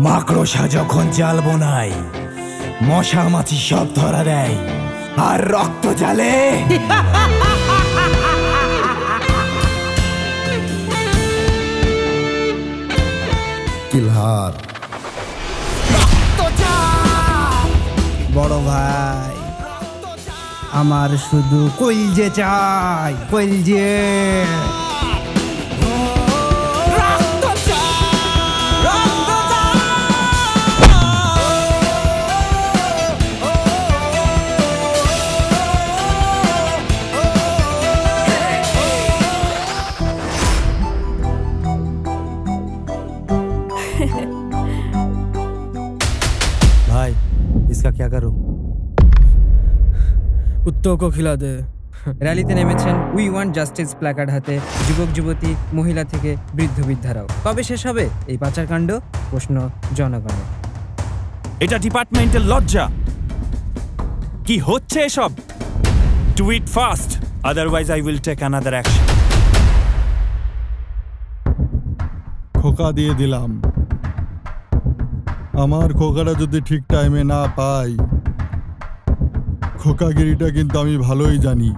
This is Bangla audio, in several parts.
মাকড়সা যখন জাল বোনায় মশা মাছি সব ধরা দেয় আর রক্ত জ্বালে কিলহার বড় ভাই আমার শুধু কইলজে চাই, কইলজে। भाई इसका क्या करूं? कुत्तों को खिला दे। র্যালিতে নেমেছেন উই ওয়ান্ট জাস্টিস প্ল্যাকার্ড হাতে যুবক যুবতী, মহিলা থেকে বৃদ্ধ বৃদ্ধারাও। কবে শেষ হবে এই পাচারকাণ্ড? প্রশ্ন জনগণের। এটা ডিপার্টমেন্টের লজ্জা। কি হচ্ছে এসব? Do it fast, otherwise I will take another action. খোকা দিয়ে দিলাম। আমার খোকাটা যদি ঠিক টাইমে না পাই, খোকাগিরিটা কিন্তু আমি ভালোই জানি।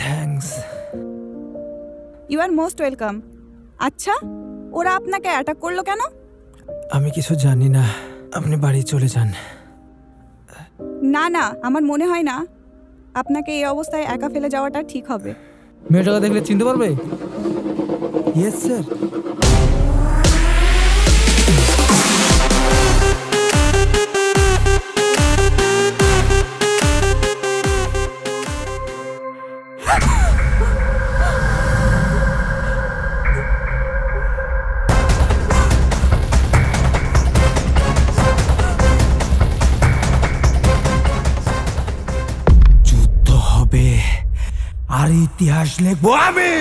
Thanks. You are most welcome. আচ্ছা, ওরা আপনাকে অ্যাটাক করলো কেন? আমি কিছু জানি না, আপনি বাড়ি চলে যান। না না, আমার মনে হয় না আপনাকে এই অবস্থায় একা ফেলে যাওয়াটা ঠিক হবে। মেয়েটাকে দেখলে চিনতে পারবে? Yes sir. যুদ্ধ হবে আর ইতিহাস লিখবো আমি।